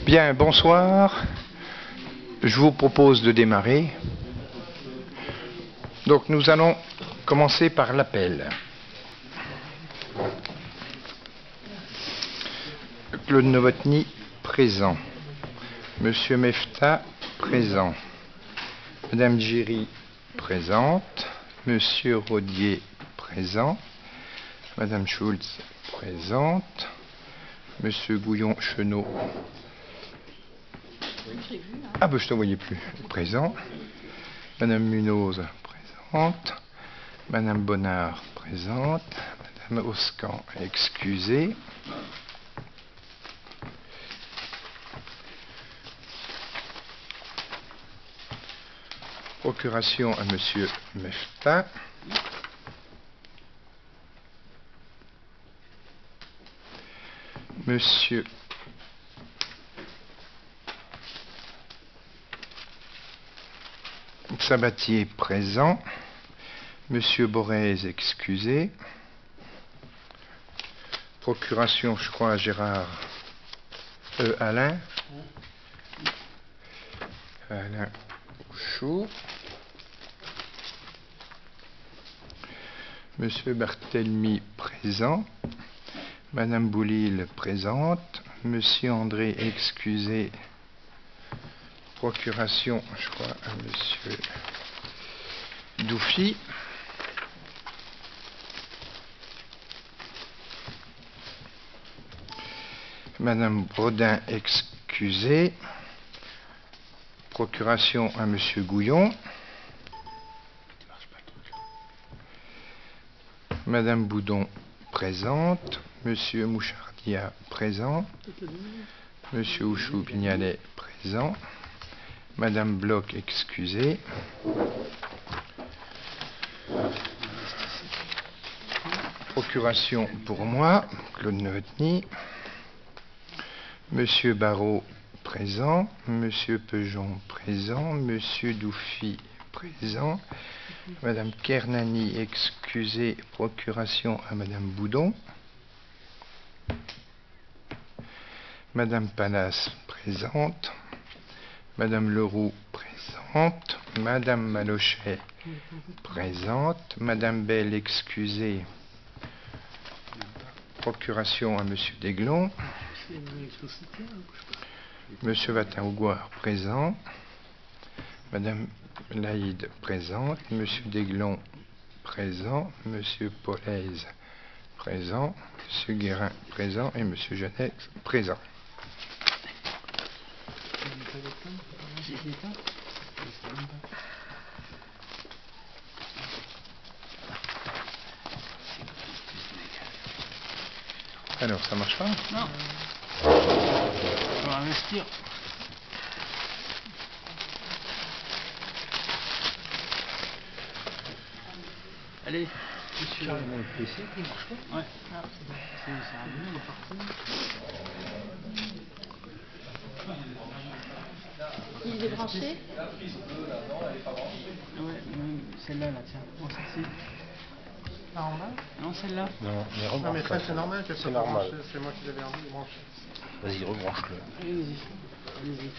Bien, bonsoir. Je vous propose de démarrer. Donc nous allons commencer par l'appel. Claude Novotny, présent. Monsieur Mefta, présent. Madame Giry, présente. Monsieur Rodier, présent. Madame Schulz, présente. Monsieur Gouillon-Chenot. Ah ben je ne te voyais plus. Présent. Madame Munoz, présente. Madame Bonnard, présente. Madame Oscan, excusée. Procuration à Monsieur Mefta. Monsieur Sabatier, présent. Monsieur Borez, excusé. Procuration, je crois, à Gérard. Alain. Alain Chou. Monsieur Barthélemy, présent. Madame Boulil, présente. Monsieur André, excusé. Procuration, je crois, à Monsieur Doufi. Madame Brodin, excusée. Procuration à Monsieur Gouillon. Madame Boudon, présente. Monsieur Mouchardia, présent. Monsieur Houchou-Pignalet, présent. Madame Bloch, excusée. Procuration pour moi, Claude Novotny. Monsieur Barrault, présent. Monsieur Pejon, présent. Monsieur Doufi, présent. Madame Kernani, excusée. Procuration à Madame Boudon. Madame Palas, présente. Madame Leroux, présente. Madame Malochet, présente. Madame Bell, excusée. Procuration à Monsieur Desglon. Monsieur Vatin-Augouard, présent. Madame Laïde, présente. Monsieur Desglon, présent. Monsieur Polaise, présent. Monsieur Guérin, présent. Et Monsieur Jeannette, présent. Alors, ça marche pas? Non. On va investir. Allez, monsieur. Carrément le PC qui marche pas? Ouais. Ah, c'est revenu, il est parti. Il est branché? Ouais, celle-là, là, tiens. Bon, celle-ci. Normal. Non, celle-là. Non, mais Non rebranche mais ça c'est normal que c'est normal. c'est moi qui l'avais envie de brancher. Vas-y, rebranche-le. Allez-y. Allez-y.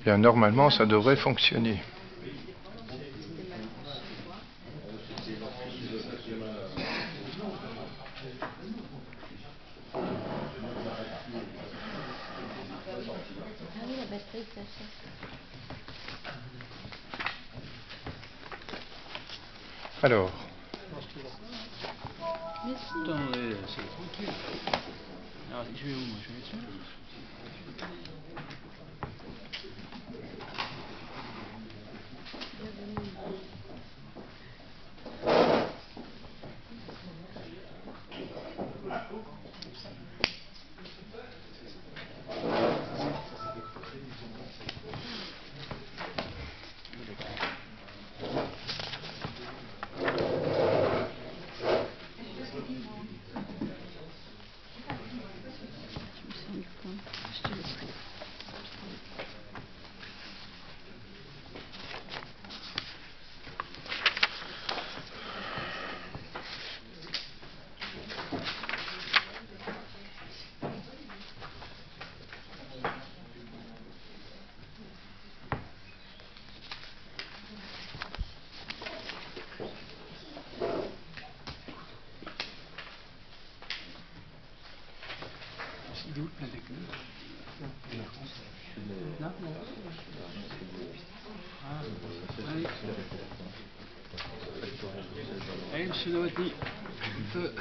Bien, normalement, ça devrait fonctionner. Patrick, Sacha. Alors, Merci. Attendez, c'est tranquille. Alors, je vais où, moi? Je vais dessus. Il est où la technique? Non, non. Ah, allez. Allez, monsieur Novotny. Feu.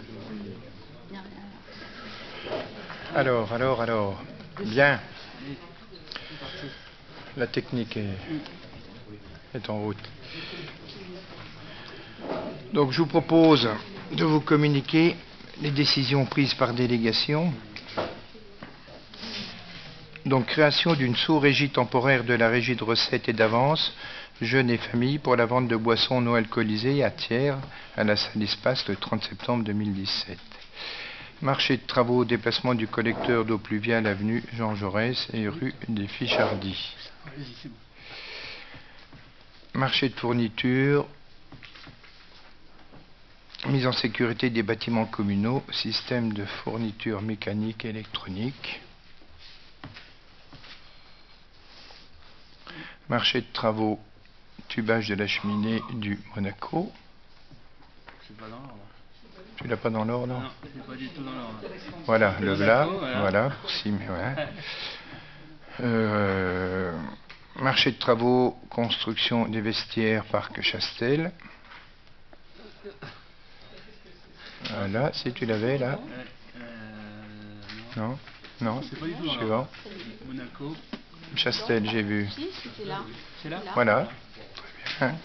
alors. Bien, Allez, c'est parti. la technique est en route. Donc je vous propose de vous communiquer les décisions prises par délégation. Donc création d'une sous-régie temporaire de la régie de recettes et d'avances jeunes et familles pour la vente de boissons non alcoolisées à tiers à la salle Espace le 30 septembre 2017. Marché de travaux, déplacement du collecteur d'eau pluviale avenue Jean Jaurès et rue des Fichardies. Vas-y, c'est bon. Marché de fournitures, mise en sécurité des bâtiments communaux, système de fourniture mécanique et électronique. Marché de travaux, tubage de la cheminée du Monaco. C'est pas dans l'ordre. Tu l'as pas dans l'ordre? Non, c'est pas du tout dans l'ordre. Voilà, le Monaco, voilà, voilà. pour marché de travaux, construction des vestiaires, parc Chastel. Voilà, si tu l'avais là. Non. Non, C'est pas du tout dans suivant. l'ordre. Monaco. Chastel, j'ai vu. Si, c'était là. C'est là? Voilà, très bien.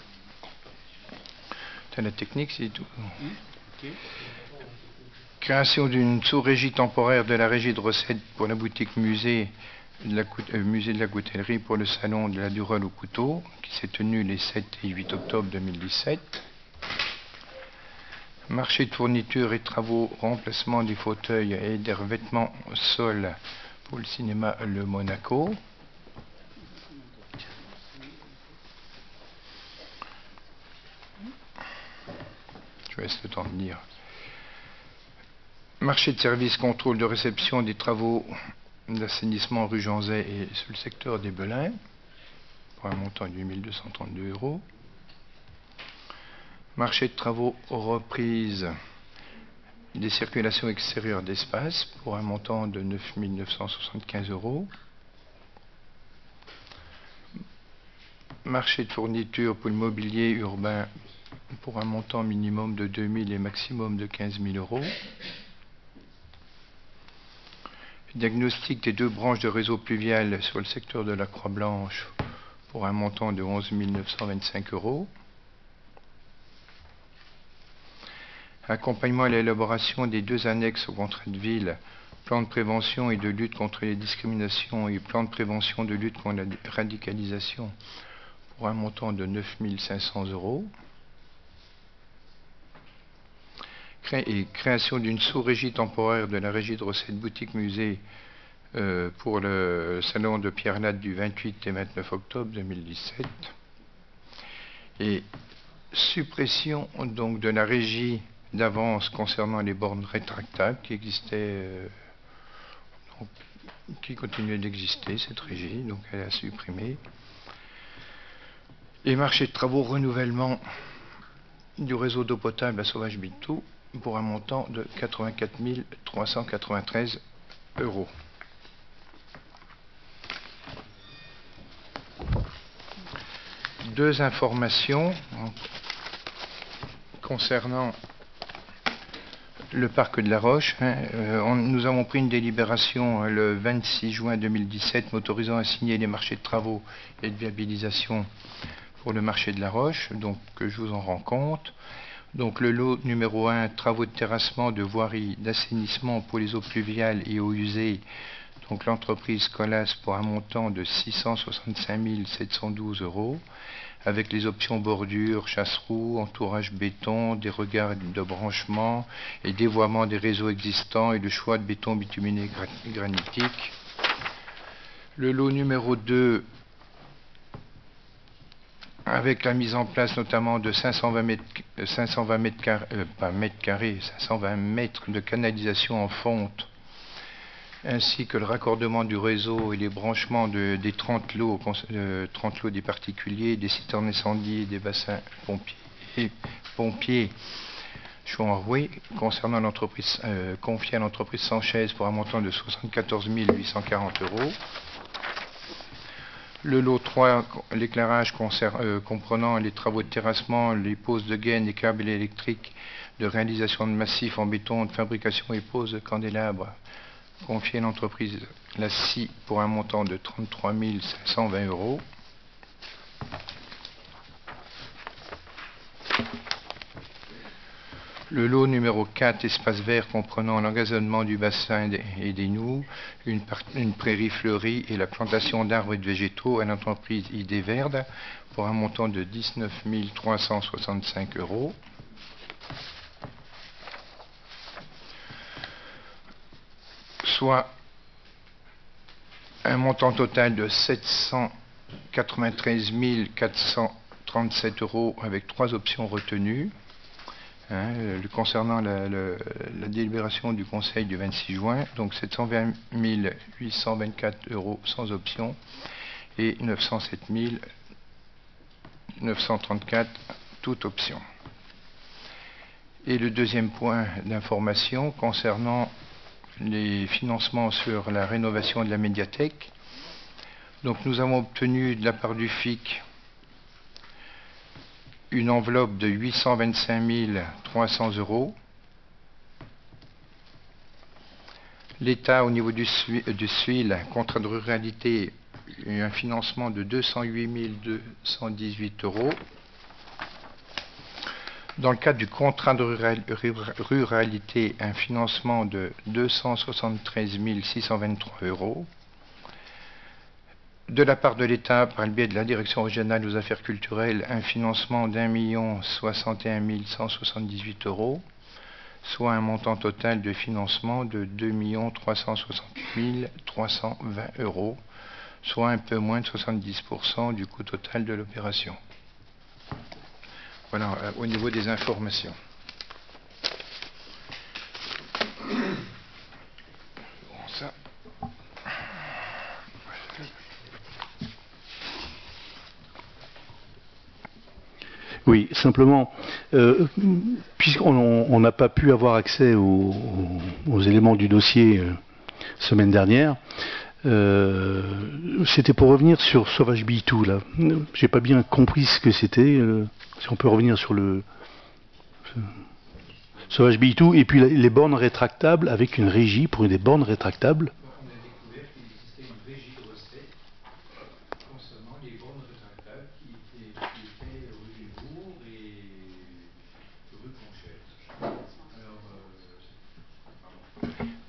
T'as la technique, c'est tout. Ok. Création d'une sous-régie temporaire de la régie de recettes pour la boutique musée de la Coutellerie pour le salon de la Dureule au couteau, qui s'est tenu les 7 et 8 octobre 2017. Marché de fournitures et travaux, remplacement des fauteuils et des revêtements sol pour le cinéma Le Monaco. Je vous laisse le temps de lire. Marché de services, contrôle de réception des travaux d'assainissement rue Jean Zay et sur le secteur des Belins, pour un montant de 8 232 €. Marché de travaux reprise des circulations extérieures d'espace, pour un montant de 9 975 €. Marché de fournitures pour le mobilier urbain, pour un montant minimum de 2 000 et maximum de 15 000 €. Diagnostic des 2 branches de réseau pluvial sur le secteur de la Croix-Blanche pour un montant de 11 925 €. Accompagnement à l'élaboration des 2 annexes au contrat de ville, plan de prévention et de lutte contre les discriminations et plan de prévention de lutte contre la radicalisation pour un montant de 9 500 €. Création d'une sous-régie temporaire de la régie de recettes boutique musée pour le salon de Pierre Latte du 28 et 29 octobre 2017. Et suppression donc de la régie d'avance concernant les bornes rétractables qui existaient, qui continuait d'exister, cette régie, donc elle a supprimé. Et marché de travaux, renouvellement du réseau d'eau potable à Sauvage-Bitou pour un montant de 84 393 €. 2 informations concernant le parc de la Roche. Nous avons pris une délibération le 26 juin 2017 m'autorisant à signer les marchés de travaux et de viabilisation pour le marché de la Roche, donc que je vous en rends compte. Donc le lot numéro 1, travaux de terrassement de voirie d'assainissement pour les eaux pluviales et eaux usées, donc l'entreprise Colas pour un montant de 665 712 €, avec les options bordure, chasse-roue, entourage béton, des regards de branchement et dévoiement des réseaux existants et le choix de béton bituminé granitique. Le lot numéro 2, avec la mise en place notamment de 520 mètres de canalisation en fonte, ainsi que le raccordement du réseau et les branchements des 30 lots des particuliers, des citernes incendies et des bassins pompiers Chouan-Roué, concernant l'entreprise confiée à l'entreprise Sanchez pour un montant de 74 840 €. Le lot 3, l'éclairage comprenant les travaux de terrassement, les poses de gaines et câbles électriques, de réalisation de massifs en béton, de fabrication et pose de candélabres, confié à l'entreprise La Scie pour un montant de 33 520 €. Le lot numéro 4, espace vert comprenant l'engazonnement du bassin et des noues, une prairie fleurie et la plantation d'arbres et de végétaux à l'entreprise Idée Verde pour un montant de 19 365 €. Soit un montant total de 793 437 € avec 3 options retenues. Concernant la délibération du Conseil du 26 juin, donc 720 824 € sans option et 907 934 toute option. Et le deuxième point d'information concernant les financements sur la rénovation de la médiathèque. Donc nous avons obtenu de la part du FIC une enveloppe de 825 300 €. L'État, au niveau du SUIL, contrat de ruralité, un financement de 208 218 €. Dans le cadre du contrat de ruralité, un financement de 273 623 €. De la part de l'État, par le biais de la Direction régionale aux affaires culturelles, un financement d'1 061 178 €, soit un montant total de financement de 2 360 320 €, soit un peu moins de 70% du coût total de l'opération. Voilà, au niveau des informations. Bon, ça. Oui, simplement, puisqu'on n'a pas pu avoir accès aux éléments du dossier semaine dernière, c'était pour revenir sur Sauvage Bitou, là. J'ai pas bien compris ce que c'était. Si on peut revenir sur le Sauvage Bitou, et puis les bornes rétractables avec une régie pour des bornes rétractables. On a découvert qu'il existait une régie de recettes concernant les bornes rétractables qui étaient rue du Bourg et rue Conchette.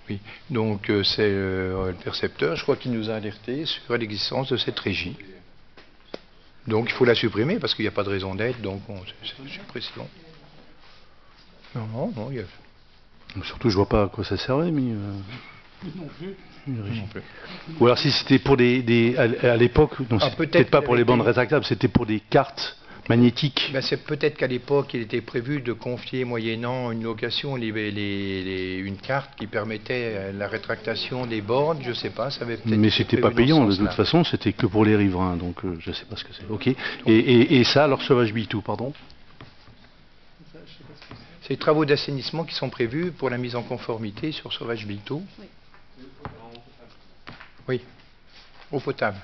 Oui, donc c'est le percepteur, je crois qu'il nous a alerté sur l'existence de cette régie. Donc il faut la supprimer parce qu'il n'y a pas de raison d'être, donc c'est une suppression. Non, il y a... Surtout, je vois pas à quoi ça servait, mais... Non plus. Non plus. Ou alors si c'était pour à l'époque, peut-être pas pour les bandes rétractables, c'était pour des cartes magnétiques. Ben, c'est peut-être qu'à l'époque, il était prévu de confier, moyennant une location, une carte qui permettait la rétractation des bornes, je sais pas, ça avait peut-être... Mais c'était pas payant, de toute façon, c'était que pour les riverains, donc je sais pas ce que c'est. Ok. Et ça, alors Sauvage Bitou, pardon. C'est les travaux d'assainissement qui sont prévus pour la mise en conformité sur Sauvage Bitou. Oui. Oui, eau potable.